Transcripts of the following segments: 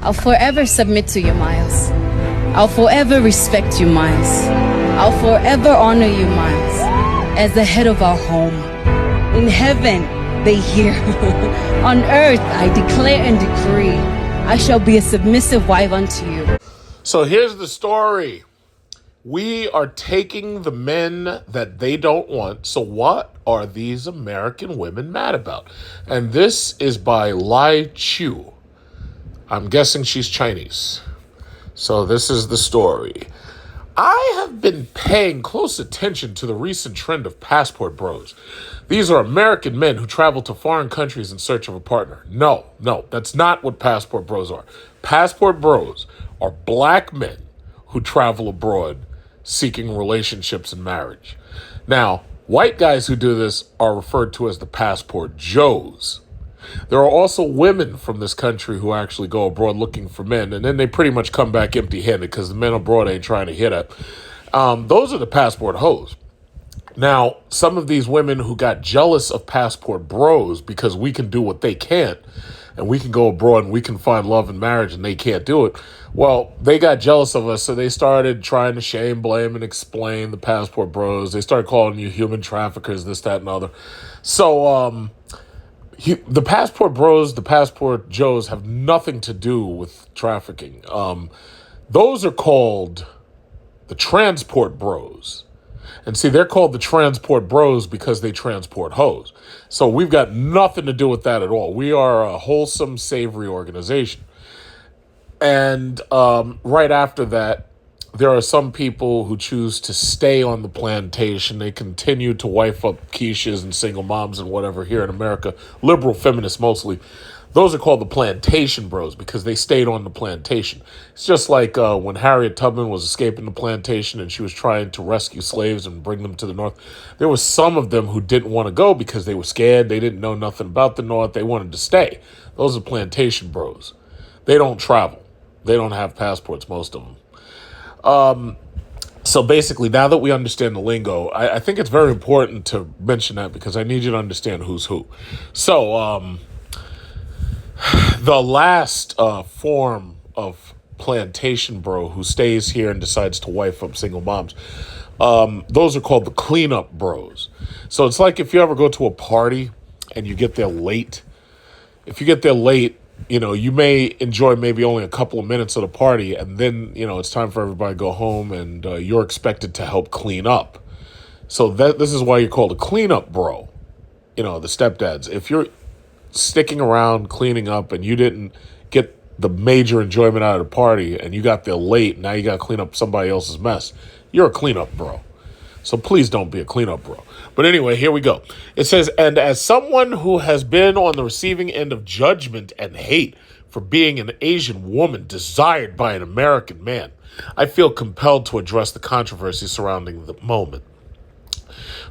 I'll forever submit to you, Miles. I'll forever respect you, Miles. I'll forever honor you, Miles, as the head of our home. In heaven, they hear. On earth, I declare and decree, I shall be a submissive wife unto you. So here's the story. We are taking the men that they don't want. So what are these American women mad about? And this is by Lai Chu. I'm guessing she's Chinese. So this is the story. I have been paying close attention to the recent trend of passport bros. These are American men who travel to foreign countries in search of a partner. No, that's not what passport bros are. Passport bros are black men who travel abroad seeking relationships and marriage. Now, white guys who do this are referred to as the passport Joes. There are also women from this country who actually go abroad looking for men, and then they pretty much come back empty-handed because the men abroad ain't trying to hit it. Those are the passport hoes. Now, some of these women who got jealous of passport bros because we can do what they can't, and we can go abroad and we can find love and marriage and they can't do it. Well, they got jealous of us, so they started trying to shame, blame, and explain the passport bros. They started calling you human traffickers, this, that, and other. So, the passport bros, the passport Joes have nothing to do with trafficking. Those are called the transport bros. And see, they're called the transport bros because they transport hoes. So we've got nothing to do with that at all. We are a wholesome, savory organization. And right after that, there are some people who choose to stay on the plantation. They continue to wife up quiches and single moms and whatever here in America, liberal feminists mostly. Those are called the plantation bros because they stayed on the plantation. It's just like when Harriet Tubman was escaping the plantation and she was trying to rescue slaves and bring them to the North. There was some of them who didn't want to go because they were scared. They didn't know nothing about the North. They wanted to stay. Those are plantation bros. They don't travel. They don't have passports, most of them. So basically, now that we understand the lingo, I think it's very important to mention that because I need you to understand who's who. So, the last form of plantation bro who stays here and decides to wife up single moms, those are called the cleanup bros. So it's like if you ever go to a party and you get there late. If you get there late, you may enjoy maybe only a couple of minutes of the party, and then, it's time for everybody to go home, and you're expected to help clean up. So this is why you're called a cleanup bro, the stepdads. If you're sticking around cleaning up and you didn't get the major enjoyment out of the party and you got there late, now you got to clean up somebody else's mess, you're a cleanup bro. So please don't be a cleanup bro. But anyway, here we go. It says, and as someone who has been on the receiving end of judgment and hate for being an Asian woman desired by an American man, I feel compelled to address the controversy surrounding the moment.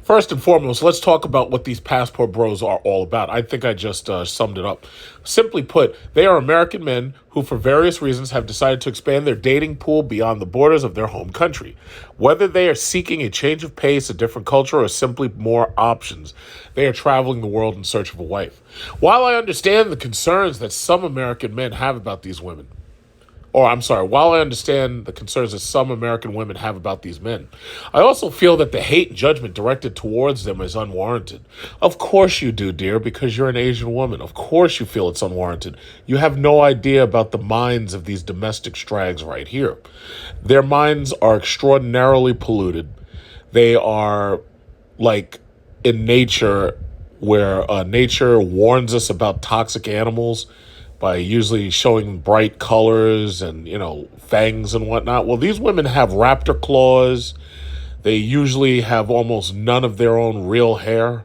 First and foremost, let's talk about what these passport bros are all about. I think I just summed it up. Simply put, they are American men who, for various reasons, have decided to expand their dating pool beyond the borders of their home country. Whether they are seeking a change of pace, a different culture, or simply more options, they are traveling the world in search of a wife. While I understand the concerns that some American men have about these women, while I understand the concerns that some American women have about these men, I also feel that the hate and judgment directed towards them is unwarranted. Of course you do, dear, because you're an Asian woman. Of course you feel it's unwarranted. You have no idea about the minds of these domestic strags right here. Their minds are extraordinarily polluted. They are like in nature, where nature warns us about toxic animals by usually showing bright colors and, fangs and whatnot. Well, these women have raptor claws. They usually have almost none of their own real hair.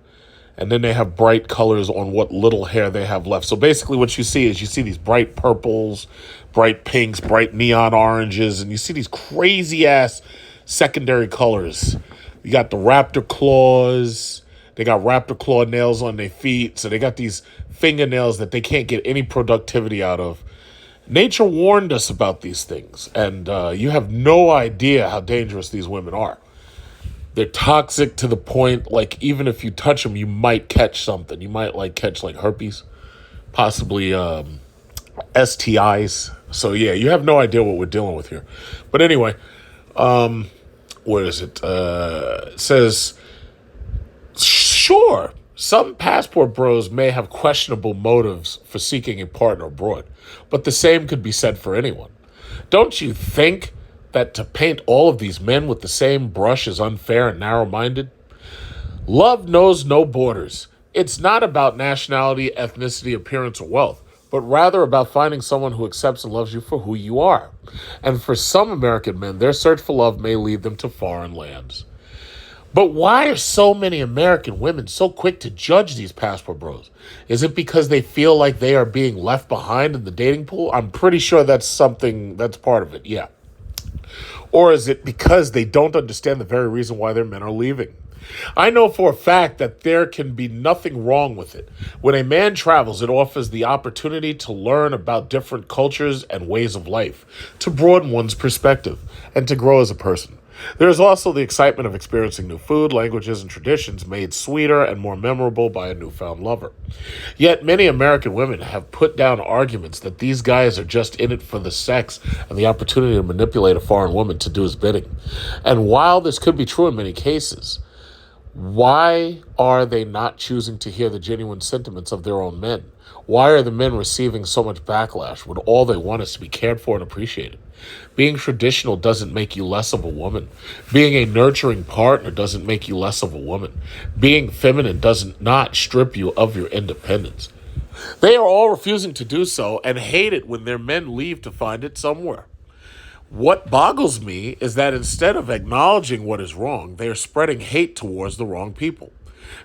And then they have bright colors on what little hair they have left. So basically what you see is these bright purples, bright pinks, bright neon oranges, and you see these crazy-ass secondary colors. You got the raptor claws. They got raptor claw nails on their feet. So they got these fingernails that they can't get any productivity out of. Nature warned us about these things. And you have no idea how dangerous these women are. They're toxic to the point, like, even if you touch them, you might catch something. You might, catch, herpes. Possibly STIs. So yeah, you have no idea what we're dealing with here. But anyway, what is it? It says, sure, some passport bros may have questionable motives for seeking a partner abroad, but the same could be said for anyone. Don't you think that to paint all of these men with the same brush is unfair and narrow-minded? Love knows no borders. It's not about nationality, ethnicity, appearance, or wealth, but rather about finding someone who accepts and loves you for who you are. And for some American men, their search for love may lead them to foreign lands. But why are so many American women so quick to judge these passport bros? Is it because they feel like they are being left behind in the dating pool? I'm pretty sure that's part of it, yeah. Or is it because they don't understand the very reason why their men are leaving? I know for a fact that there can be nothing wrong with it. When a man travels, it offers the opportunity to learn about different cultures and ways of life, to broaden one's perspective, and to grow as a person. There is also the excitement of experiencing new food, languages, and traditions made sweeter and more memorable by a newfound lover. Yet many American women have put down arguments that these guys are just in it for the sex and the opportunity to manipulate a foreign woman to do his bidding. And while this could be true in many cases, why are they not choosing to hear the genuine sentiments of their own men? Why are the men receiving so much backlash when all they want is to be cared for and appreciated? Being traditional doesn't make you less of a woman. Being a nurturing partner doesn't make you less of a woman. Being feminine does not strip you of your independence. They are all refusing to do so and hate it when their men leave to find it somewhere. What boggles me is that instead of acknowledging what is wrong, they are spreading hate towards the wrong people.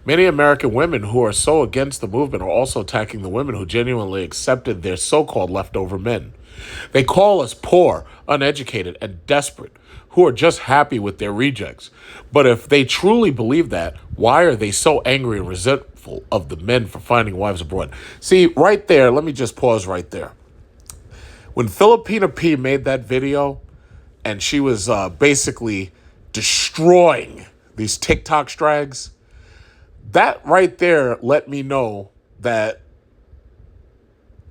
Many American women who are so against the movement are also attacking the women who genuinely accepted their so-called leftover men. They call us poor, uneducated, and desperate, who are just happy with their rejects. But if they truly believe that, why are they so angry and resentful of the men for finding wives abroad? See, right there, let me just pause right there. When Filipina P made that video and she was basically destroying these TikTok strags, that right there let me know that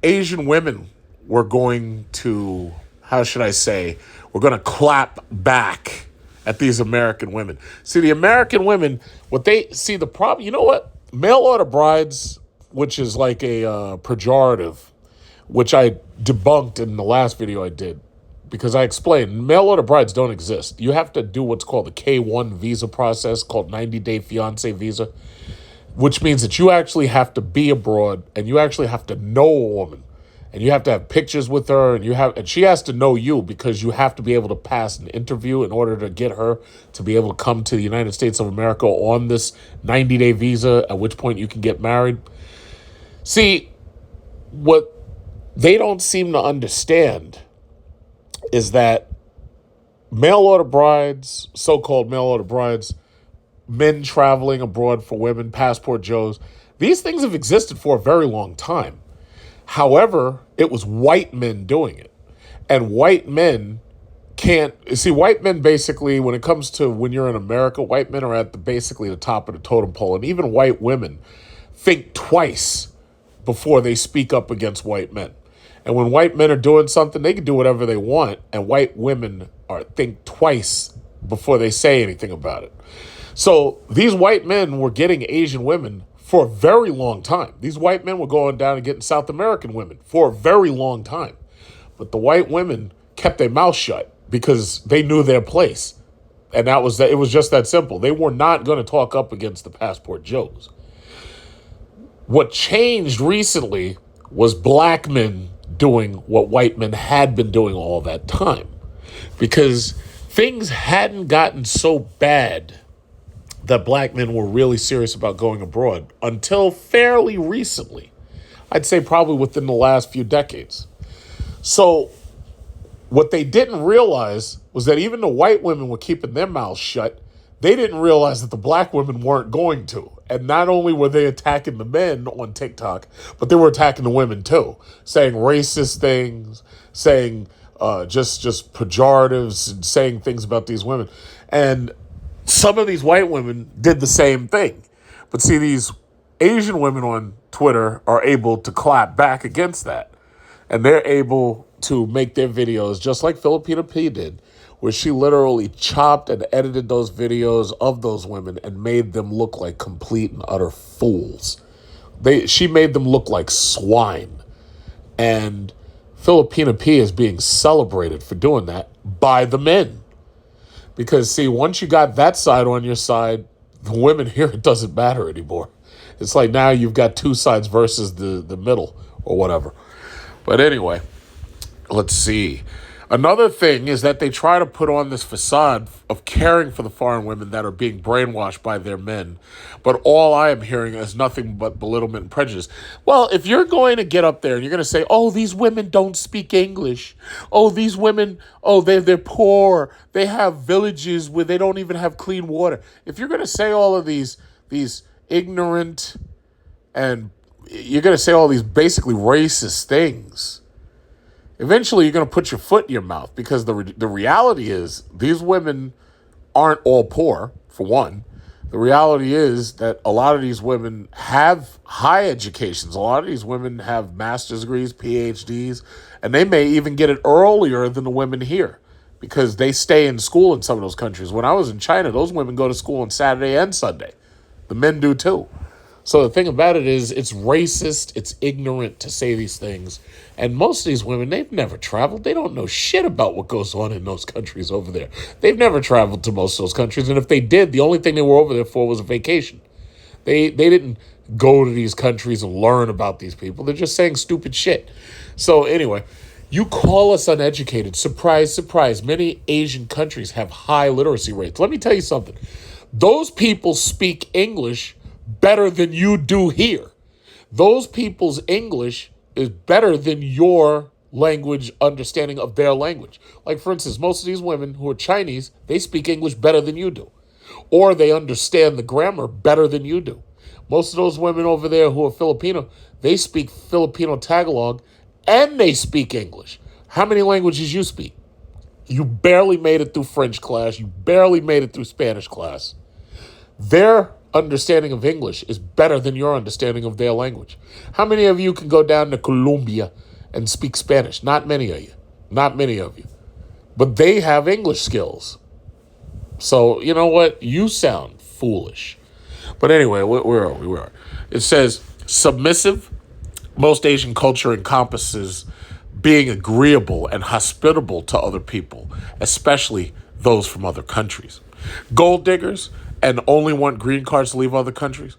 Asian women were going to, how should I say, we're going to clap back at these American women. See, the American women, the problem, you know what? Mail order brides, which is like a pejorative, which I debunked in the last video I did, because I explained mail order brides don't exist. You have to do what's called the K-1 visa process, called 90-day fiancé visa, which means that you actually have to be abroad and you actually have to know a woman. And you have to have pictures with her, and she has to know you, because you have to be able to pass an interview in order to get her to be able to come to the United States of America on this 90-day visa, at which point you can get married. See, what they don't seem to understand is that mail order brides, so-called mail order brides, men traveling abroad for women, passport Joes, these things have existed for a very long time. However, it was white men doing it. And white men white men basically, when it comes to when you're in America, white men are at basically the top of the totem pole. And even white women think twice before they speak up against white men. And when white men are doing something, they can do whatever they want. And white women think twice before they say anything about it. So these white men were getting Asian women for a very long time. These white men were going down and getting South American women for a very long time. But the white women kept their mouth shut because they knew their place. And it was just that simple. They were not going to talk up against the passport Joes. What changed recently was black men doing what white men had been doing all that time. Because things hadn't gotten so bad that black men were really serious about going abroad until fairly recently. I'd say probably within the last few decades. So what they didn't realize was that even the white women were keeping their mouths shut. They didn't realize that the black women weren't going to. And not only were they attacking the men on TikTok, but they were attacking the women too, saying racist things, saying just pejoratives, and saying things about these women. And some of these white women did the same thing. But see, these Asian women on Twitter are able to clap back against that. And they're able to make their videos just like Filipina P did, where she literally chopped and edited those videos of those women and made them look like complete and utter fools. She made them look like swine. And Filipina P is being celebrated for doing that by the men. Because, see, once you got that side on your side, the women here, it doesn't matter anymore. It's like now you've got two sides versus the middle or whatever. But anyway, let's see. Another thing is that they try to put on this facade of caring for the foreign women that are being brainwashed by their men. But all I am hearing is nothing but belittlement and prejudice. Well, if you're going to get up there and you're going to say, oh, these women don't speak English. Oh, these women, oh, they're poor. They have villages where they don't even have clean water. If you're going to say all of these ignorant and you're going to say all these basically racist things, eventually you're going to put your foot in your mouth, because the reality is these women aren't all poor, for one. The reality is that a lot of these women have high educations. A lot of these women have master's degrees, PhDs, and they may even get it earlier than the women here because they stay in school in some of those countries. When I was in China, those women go to school on Saturday and Sunday. The men do too. So the thing about it is it's racist, it's ignorant to say these things. And most of these women, they've never traveled. They don't know shit about what goes on in those countries over there. They've never traveled to most of those countries. And if they did, the only thing they were over there for was a vacation. They didn't go to these countries and learn about these people. They're just saying stupid shit. So anyway, you call us uneducated. Surprise, surprise. Many Asian countries have high literacy rates. Let me tell you something. Those people speak English better than you do here. Those people's English is better than your language understanding of their language. Like, for instance, most of these women who are Chinese, they speak English better than you do. Or they understand the grammar better than you do. Most of those women over there who are Filipino, they speak Filipino Tagalog and they speak English. How many languages you speak? You barely made it through French class. You barely made it through Spanish class. Their understanding of English is better than your understanding of their language. How many of you can go down to Colombia and speak Spanish? Not many of you. Not many of you. But they have English skills. So, you know what? You sound foolish. But anyway, where are we? It says, submissive. Most Asian culture encompasses being agreeable and hospitable to other people, especially those from other countries. Gold diggers and only want green cards to leave other countries.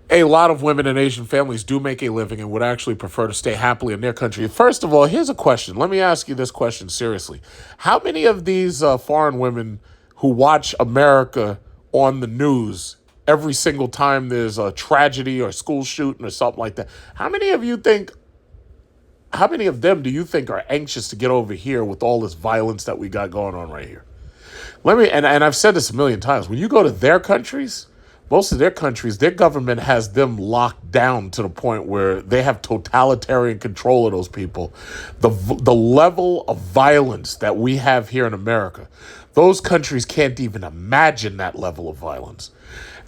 A lot of women in Asian families do make a living and would actually prefer to stay happily in their country. First of all, here's a question. Let me ask you this question seriously. How many of these foreign women who watch America on the news every single time there's a tragedy or a school shooting or something like that, how many of them do you think are anxious to get over here with all this violence that we got going on right here? And I've said this a million times. When you go to their countries, most of their countries, their government has them locked down to the point where they have totalitarian control of those people. The level of violence that we have here in America, those countries can't even imagine that level of violence.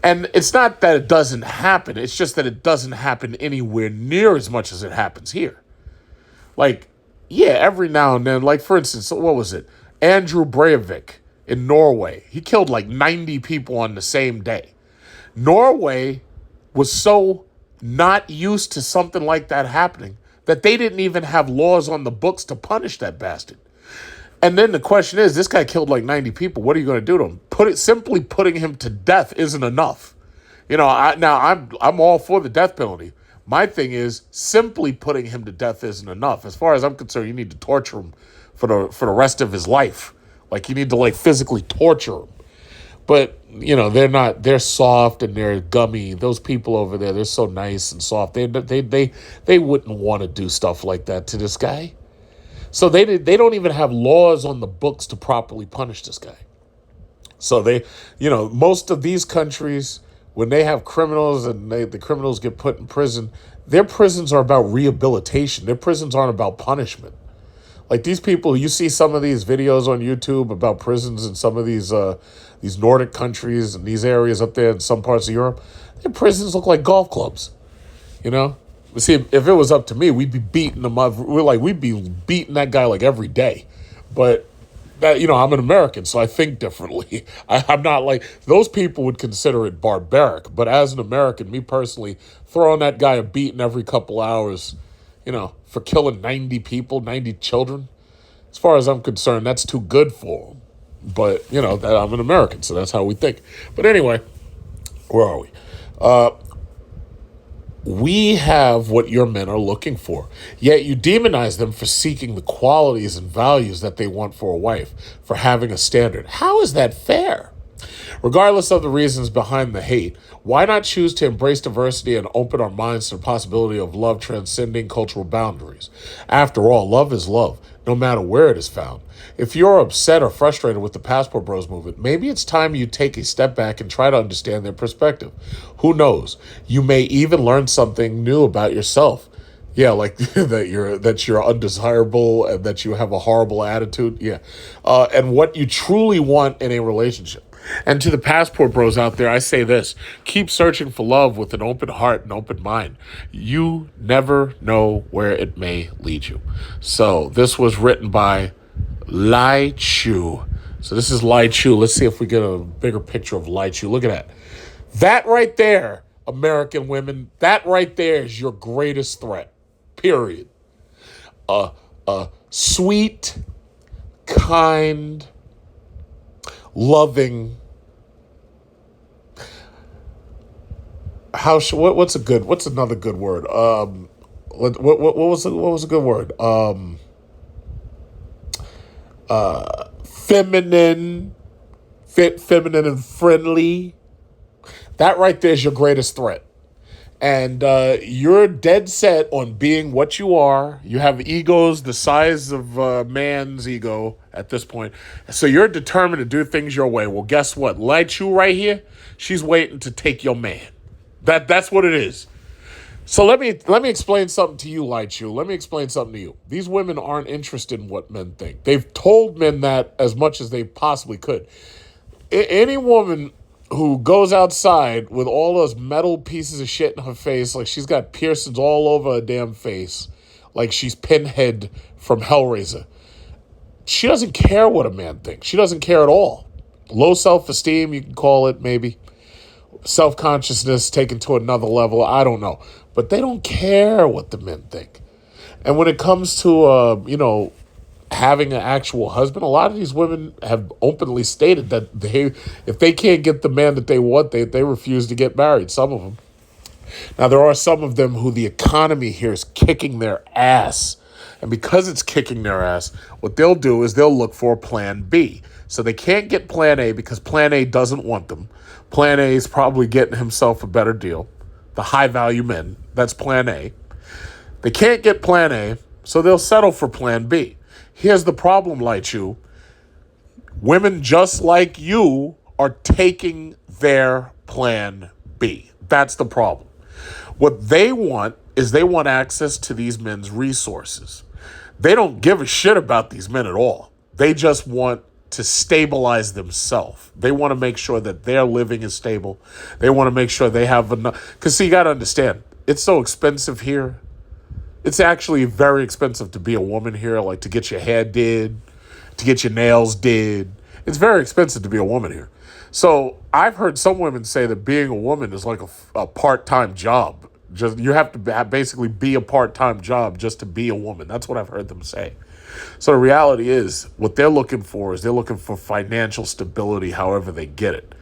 And it's not that it doesn't happen. It's just that it doesn't happen anywhere near as much as it happens here. Like, yeah, every now and then, like, for instance, what was it? Andrew Breivik in Norway. He killed like 90 people on the same day. Norway was so not used to something like that happening that they didn't even have laws on the books to punish that bastard. And then the question is, this guy killed like 90 people. What are you going to do to him? Simply putting him to death isn't enough. You know, I'm all for the death penalty. My thing is, simply putting him to death isn't enough. As far as I'm concerned, you need to torture him for the rest of his life. Like, you need to like physically torture him. But, you know, they're soft and they're gummy. Those people over there, they're so nice and soft. They wouldn't want to do stuff like that to this guy. So they don't even have laws on the books to properly punish this guy. So most of these countries, when they have criminals and the criminals get put in prison, their prisons are about rehabilitation. Their prisons aren't about punishment. Like, these people, you see some of these videos on YouTube about prisons in some of these Nordic countries and these areas up there in some parts of Europe, their prisons look like golf clubs, you know? See, if it was up to me, we'd be beating them up. We'd be beating that guy like every day. But that, I'm an American, so I think differently. I'm not like those people would consider it barbaric. But as an American, me personally, throwing that guy a beating every couple hours, for killing 90 people, 90 children, as far as I'm concerned, that's too good for him. But, that I'm an American, so that's how we think. But anyway, where are we? We have what your men are looking for, yet you demonize them for seeking the qualities and values that they want for a wife, for having a standard. How is that fair? Regardless of the reasons behind the hate, why not choose to embrace diversity and open our minds to the possibility of love transcending cultural boundaries? After all, love is love, no matter where it is found. If you're upset or frustrated with the Passport Bros movement, maybe it's time you take a step back and try to understand their perspective. Who knows? You may even learn something new about yourself. Yeah, like that you're undesirable and that you have a horrible attitude. Yeah, and what you truly want in a relationship. And to the Passport Bros out there, I say this: keep searching for love with an open heart and open mind. You never know where it may lead you. So this was written by Lai Chu. So this is Lai Chu. Let's see if we get a bigger picture of Lai Chu. Look at that. That right there, American women, that right there is your greatest threat. Period. Sweet, kind, loving. What's another good word? What was a good word? Feminine, feminine and friendly. That right there is your greatest threat. And you're dead set on being what you are. You have egos the size of a man's ego at this point. So you're determined to do things your way. Well, guess what? Lai Chu right here, she's waiting to take your man. That's what it is. So let me explain something to you, Lai Chu. Let me explain something to you. These women aren't interested in what men think. They've told men that as much as they possibly could. Any woman who goes outside with all those metal pieces of shit in her face, like she's got piercings all over her damn face, like she's Pinhead from Hellraiser. She doesn't care what a man thinks. She doesn't care at all. Low self-esteem, you can call it, maybe. Self-consciousness taken to another level, I don't know. But they don't care what the men think. And when it comes to, having an actual husband, a lot of these women have openly stated that if they can't get the man that they want, they refuse to get married, some of them. Now, there are some of them who the economy here is kicking their ass. And because it's kicking their ass, what they'll do is they'll look for plan B. So they can't get plan A because plan A doesn't want them. Plan A is probably getting himself a better deal. The high-value men, that's plan A. They can't get plan A, so they'll settle for plan B. Here's the problem, Lai Chu. Women just like you are taking their plan B. That's the problem. What they want is they want access to these men's resources. They don't give a shit about these men at all. They just want to stabilize themselves. They want to make sure that their living is stable. They want to make sure they have enough. Because, see, you got to understand, it's so expensive here. It's actually very expensive to be a woman here, like to get your hair did, to get your nails did. It's very expensive to be a woman here. So I've heard some women say that being a woman is like a part-time job. Just you have to basically be a part-time job just to be a woman. That's what I've heard them say. So the reality is, what they're looking for is they're looking for financial stability however they get it.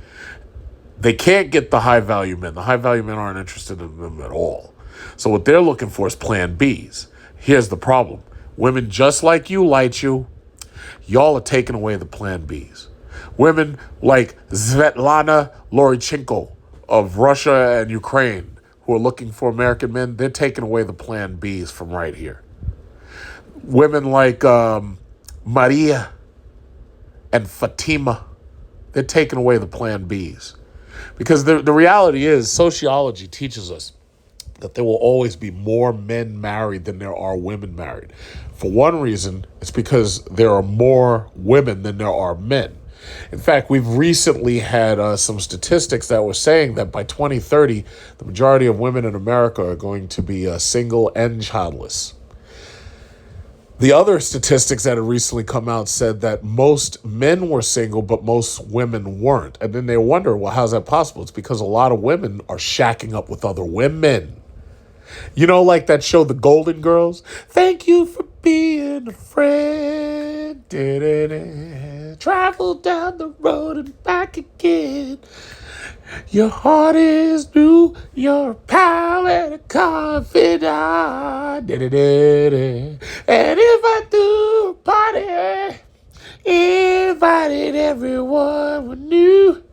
They can't get the high-value men. The high-value men aren't interested in them at all. So what they're looking for is plan Bs. Here's the problem. Women just like you, Lai Chu, y'all are taking away the plan Bs. Women like Svetlana Lorichenko of Russia and Ukraine who are looking for American men, they're taking away the plan Bs from right here. Women like Maria and Fatima, they're taking away the plan Bs. Because the reality is, sociology teaches us that there will always be more men married than there are women married. For one reason, it's because there are more women than there are men. In fact, we've recently had some statistics that were saying that by 2030, the majority of women in America are going to be single and childless. The other statistics that have recently come out said that most men were single, but most women weren't. And then they wonder, well, how's that possible? It's because a lot of women are shacking up with other women. You know, like that show, The Golden Girls? Thank you for being a friend. Da-da-da. Travel down the road and back again. Your heart is new, you're a pal and a confidant. Da-da-da-da. And if I do a party, invited everyone we knew,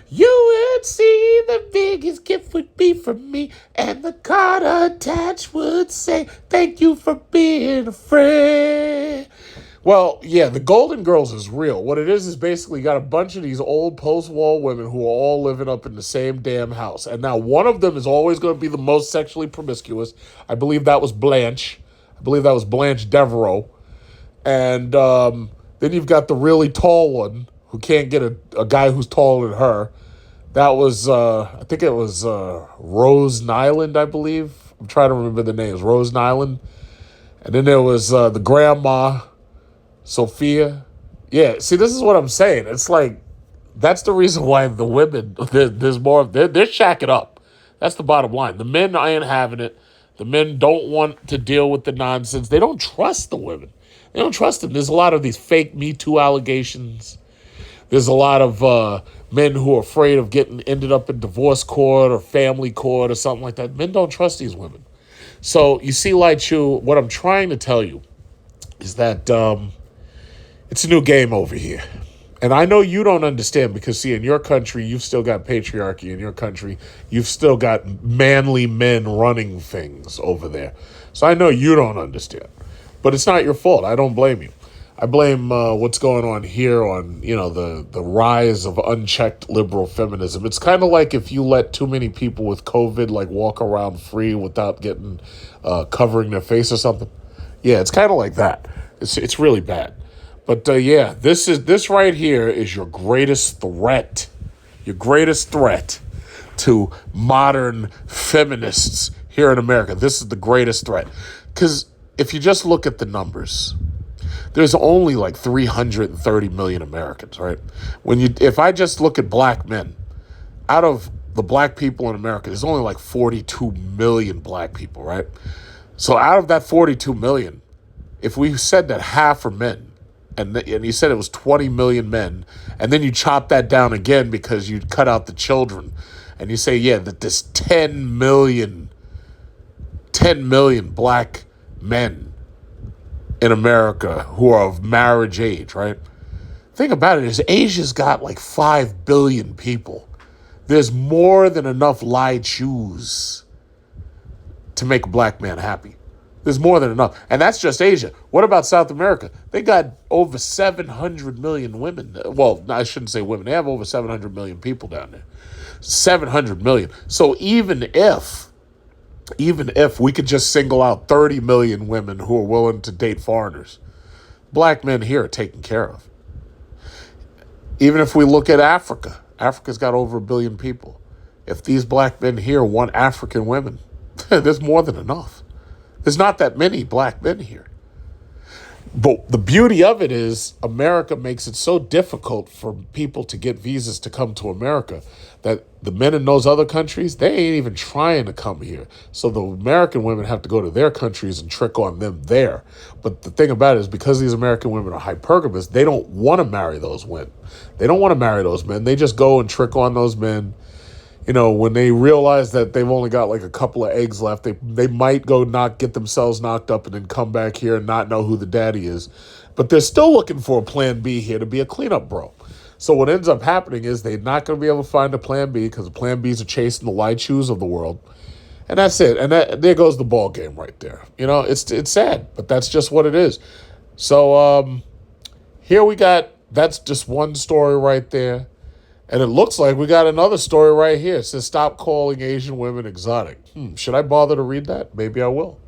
you would see the biggest gift would be from me, and the card attached would say, thank you for being a friend. Well, yeah, the Golden Girls is real. What it is basically you got a bunch of these old post-war women who are all living up in the same damn house. And now one of them is always going to be the most sexually promiscuous. I believe that was Blanche. I believe that was Blanche Devereaux. And then you've got the really tall one who can't get a guy who's taller than her. That was, I think it was Rose Nyland, I believe. I'm trying to remember the names. Rose Nyland. And then there was the grandma, Sophia. Yeah, see, this is what I'm saying. It's like, that's the reason why the women, there's more, they're shacking up. That's the bottom line. The men ain't having it. The men don't want to deal with the nonsense. They don't trust the women. They don't trust them. There's a lot of these fake Me Too allegations. There's a lot of men who are afraid of ended up in divorce court or family court or something like that. Men don't trust these women. So you see, Lai Chu, what I'm trying to tell you is that it's a new game over here. And I know you don't understand because, see, in your country, you've still got patriarchy. In your country, you've still got manly men running things over there. So I know you don't understand. But it's not your fault. I don't blame you. I blame what's going on here on, the rise of unchecked liberal feminism. It's kind of like if you let too many people with COVID, walk around free without getting, covering their face or something. Yeah, it's kind of like that. It's really bad. But yeah, this right here is your greatest threat. Your greatest threat to modern feminists here in America. This is the greatest threat. Because if you just look at the numbers, there's only 330 million Americans, right? If I just look at black men, out of the black people in America, there's only 42 million black people, right? So out of that 42 million, if we said that half are men, and you said it was 20 million men, and then you chop that down again because you cut out the children, and you say, yeah, that there's 10 million black men in America who are of marriage age, right? Think about it, is Asia's got 5 billion people. There's more than enough Lai Chus to make a black man happy. There's more than enough. And that's just Asia. What about South America? They got over 700 million women. Well, I shouldn't say women. They have over 700 million people down there. 700 million. So even if we could just single out 30 million women who are willing to date foreigners, black men here are taken care of. Even if we look at Africa, Africa's got over 1 billion people. If these black men here want African women, there's more than enough. There's not that many black men here. But the beauty of it is America makes it so difficult for people to get visas to come to America that the men in those other countries, they ain't even trying to come here. So the American women have to go to their countries and trick on them there. But the thing about it is because these American women are hypergamous, they don't want to marry those women. They don't want to marry those men. They just go and trick on those men. When they realize that they've only got a couple of eggs left, they might go get themselves knocked up and then come back here and not know who the daddy is. But they're still looking for a plan B here to be a cleanup bro. So what ends up happening is they're not going to be able to find a plan B because the plan Bs are chasing the Lai Chus of the world. And that's it. And there goes the ball game right there. It's sad, but that's just what it is. So here we got, that's just one story right there. And it looks like we got another story right here. It says, stop calling Asian women exotic. Should I bother to read that? Maybe I will.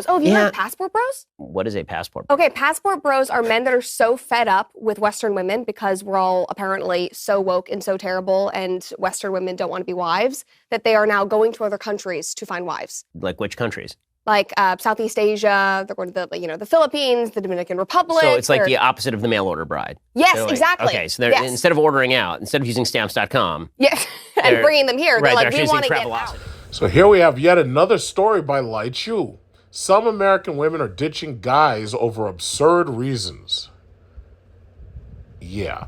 Oh, have you heard of passport bros? What is a passport bro? Okay, passport bros are men that are so fed up with Western women because we're all apparently so woke and so terrible and Western women don't want to be wives that they are now going to other countries to find wives. Like which countries? Like Southeast Asia, they're going to the Philippines, the Dominican Republic. So it's like the opposite of the mail order bride. Yes, like, exactly. Okay, so they're instead of ordering out, instead of using stamps.com. Yes, and bringing them here, they're like, we want to get out. So here we have yet another story by Lai Chu. Some American women are ditching guys over absurd reasons. Yeah.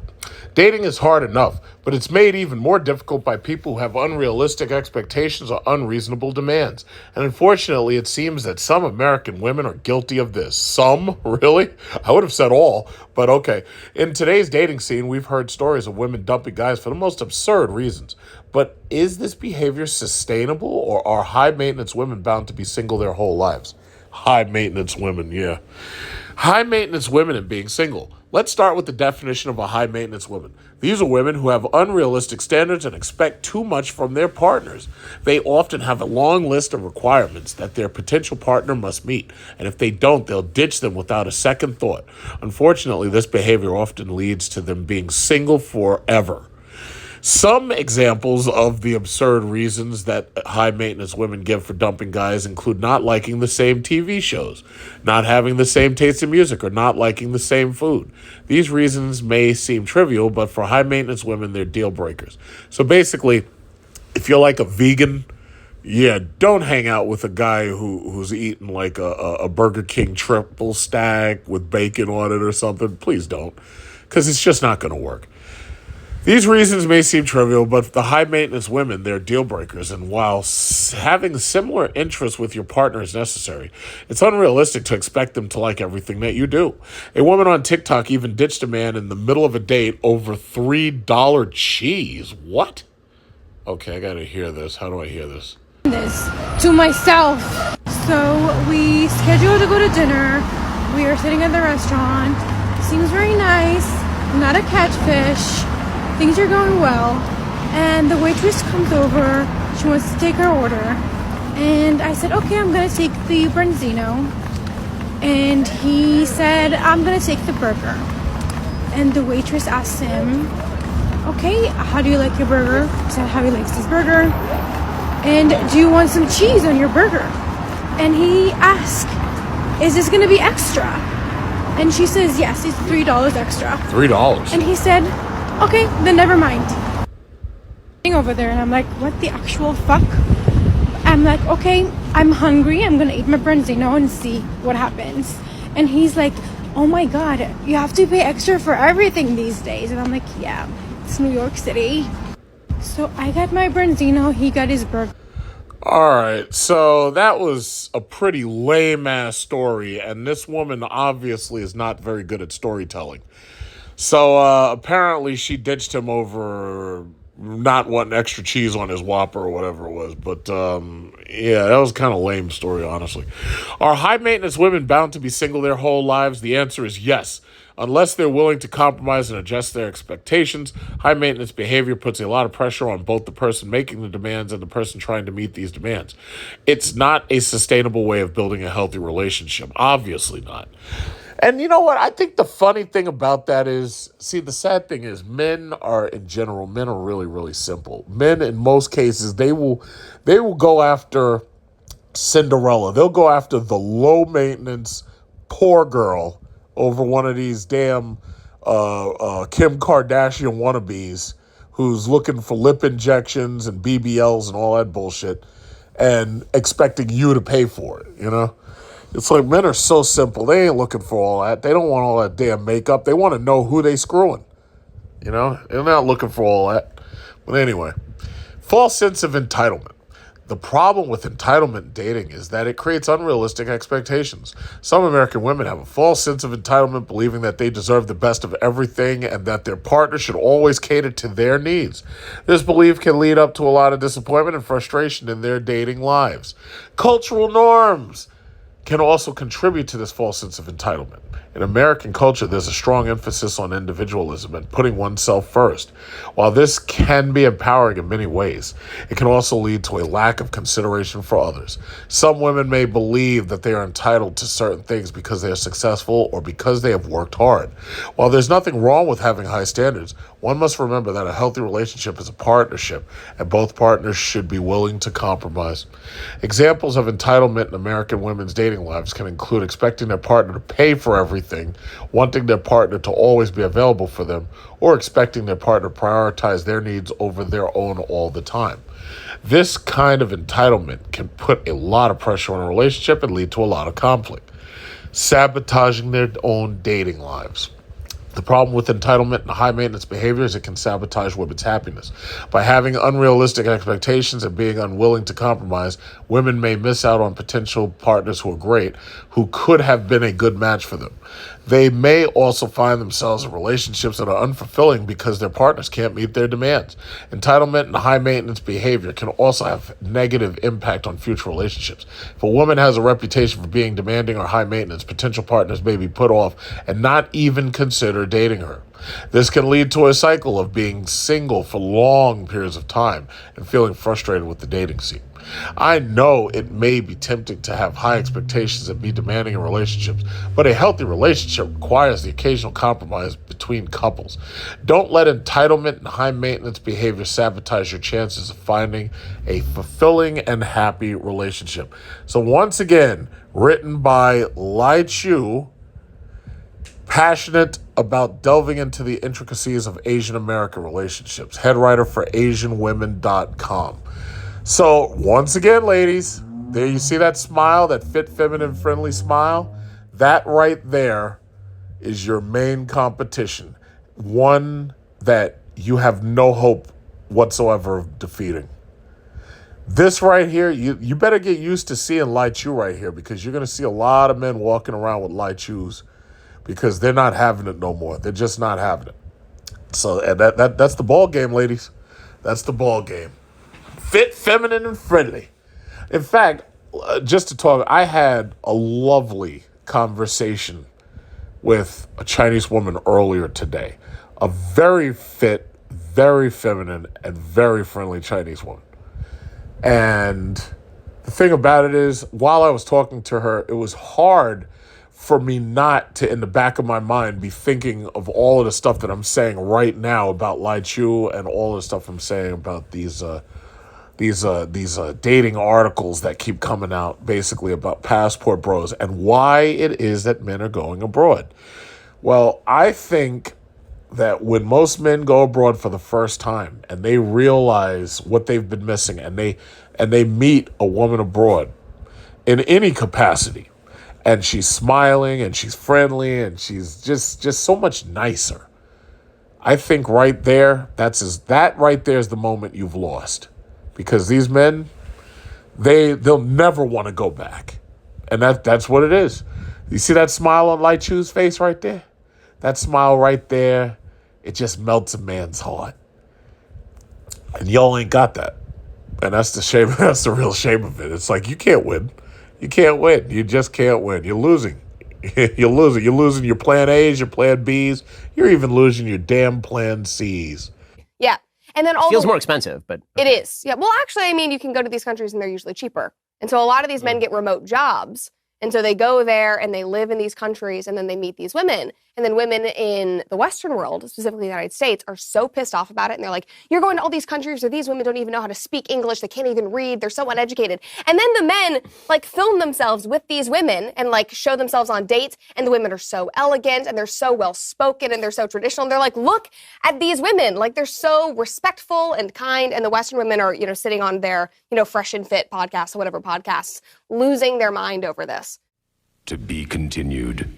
Dating is hard enough, but it's made even more difficult by people who have unrealistic expectations or unreasonable demands. And unfortunately, it seems that some American women are guilty of this. Some? Really? I would have said all, but okay. In today's dating scene, we've heard stories of women dumping guys for the most absurd reasons. But is this behavior sustainable, or are high-maintenance women bound to be single their whole lives? High-maintenance women, yeah. High-maintenance women and being single. Let's start with the definition of a high-maintenance woman. These are women who have unrealistic standards and expect too much from their partners. They often have a long list of requirements that their potential partner must meet, and if they don't, they'll ditch them without a second thought. Unfortunately, this behavior often leads to them being single forever. Some examples of the absurd reasons that high-maintenance women give for dumping guys include not liking the same TV shows, not having the same taste in music, or not liking the same food. These reasons may seem trivial, but for high-maintenance women, they're deal breakers. So basically, if you're like a vegan, don't hang out with a guy who's eating like a Burger King triple stack with bacon on it or something. Please don't, because it's just not going to work. These reasons may seem trivial, but for the high-maintenance women, they're deal breakers. And while having similar interests with your partner is necessary, it's unrealistic to expect them to like everything that you do. A woman on TikTok even ditched a man in the middle of a date over $3 cheese. What? Okay, I gotta hear this. How do I hear this? This to myself. So we scheduled to go to dinner. We are sitting at the restaurant. Seems very nice. Not a catfish. Things are going well, and the waitress comes over. She wants to take her order, and I said, okay, I'm gonna take the branzino, and he said, I'm gonna take the burger. And the waitress asked him, okay, how do you like your burger? He said how he likes his burger. And do you want some cheese on your burger? And he asked, is this gonna be extra? And she says, yes, it's $3 extra. $3? And he said, okay, then never mind. Over there, and I'm like, what the actual fuck? I'm like, okay, I'm hungry. I'm gonna eat my branzino and see what happens. And he's like, oh my god, you have to pay extra for everything these days. And I'm like, yeah, it's New York City. So I got my branzino, he got his burger. All right, so that was a pretty lame-ass story, and this woman obviously is not very good at storytelling. So apparently she ditched him over not wanting extra cheese on his Whopper or whatever it was. But that was kind of a lame story, honestly. Are high-maintenance women bound to be single their whole lives? The answer is yes. Unless they're willing to compromise and adjust their expectations, high-maintenance behavior puts a lot of pressure on both the person making the demands and the person trying to meet these demands. It's not a sustainable way of building a healthy relationship. Obviously not. And you know what? I think the funny thing about that is, the sad thing is men are really, really simple. Men, in most cases, they will go after Cinderella. They'll go after the low-maintenance, poor girl over one of these damn Kim Kardashian wannabes who's looking for lip injections and BBLs and all that bullshit and expecting you to pay for it, you know? It's like men are so simple. They ain't looking for all that. They don't want all that damn makeup. They want to know who they screwing. You know? They're not looking for all that. But anyway, false sense of entitlement. The problem with entitlement dating is that it creates unrealistic expectations. Some American women have a false sense of entitlement, believing that they deserve the best of everything and that their partner should always cater to their needs. This belief can lead up to a lot of disappointment and frustration in their dating lives. Cultural norms. can also contribute to this false sense of entitlement. In American culture, there's a strong emphasis on individualism and putting oneself first. While this can be empowering in many ways, it can also lead to a lack of consideration for others. Some women may believe that they are entitled to certain things because they are successful or because they have worked hard. While there's nothing wrong with having high standards, one must remember that a healthy relationship is a partnership, and both partners should be willing to compromise. Examples of entitlement in American women's dating lives can include expecting their partner to pay for everything, wanting their partner to always be available for them, or expecting their partner to prioritize their needs over their own all the time. This kind of entitlement can put a lot of pressure on a relationship and lead to a lot of conflict, sabotaging their own dating lives. The problem with entitlement and high-maintenance behavior is it can sabotage women's happiness. By having unrealistic expectations and being unwilling to compromise, women may miss out on potential partners who are great, who could have been a good match for them. They may also find themselves in relationships that are unfulfilling because their partners can't meet their demands. Entitlement and high-maintenance behavior can also have negative impact on future relationships. If a woman has a reputation for being demanding or high-maintenance, potential partners may be put off and not even consider dating her. This can lead to a cycle of being single for long periods of time and feeling frustrated with the dating scene. I know it may be tempting to have high expectations and be demanding in relationships, but a healthy relationship requires the occasional compromise between couples. Don't let entitlement and high-maintenance behavior sabotage your chances of finding a fulfilling and happy relationship. So once again, written by Lai Chu, passionate about delving into the intricacies of Asian American relationships, head writer for AsianWomen.com. So, once again, ladies, there you see that smile, that fit, feminine, friendly smile. That right there is your main competition. One that you have no hope whatsoever of defeating. This right here, you better get used to seeing Lai Chu right here, because you're going to see a lot of men walking around with Lai Chus because they're not having it no more. They're just not having it. So and that's the ball game, ladies. That's the ball game. Fit, feminine, and friendly. In fact, just to talk, I had a lovely conversation with a Chinese woman earlier today. A very fit, very feminine, and very friendly Chinese woman. And the thing about it is, while I was talking to her, it was hard for me not to, in the back of my mind, be thinking of all of the stuff that I'm saying right now about Lai Chu and all the stuff I'm saying about these dating articles that keep coming out basically about passport bros and why it is that men are going abroad. Well, I think that when most men go abroad for the first time and they realize what they've been missing and they meet a woman abroad in any capacity, and she's smiling and she's friendly and she's just so much nicer, I think right there, that right there is the moment you've lost. Because these men, they'll never want to go back. And that's what it is. You see that smile on Lai Chu's face right there? That smile right there, it just melts a man's heart. And y'all ain't got that. And that's the shame. That's the real shame of it. It's like, you can't win. You can't win. You just can't win. You're losing. You're losing. You're losing your plan A's, your plan B's. You're even losing your damn plan C's. Yeah. And then all feels more expensive, but it is. Yeah. Well, actually, I mean, you can go to these countries and they're usually cheaper. And so a lot of these men get remote jobs. And so they go there and they live in these countries and then they meet these women. And then women in the Western world, specifically the United States, are so pissed off about it. And they're like, you're going to all these countries where these women don't even know how to speak English. They can't even read. They're so uneducated. And then the men film themselves with these women and show themselves on dates. And the women are so elegant and they're so well spoken and they're so traditional. And they're like, look at these women. They're so respectful and kind. And the Western women are, sitting on their, Fresh and Fit podcasts or whatever podcasts, losing their mind over this. To be continued.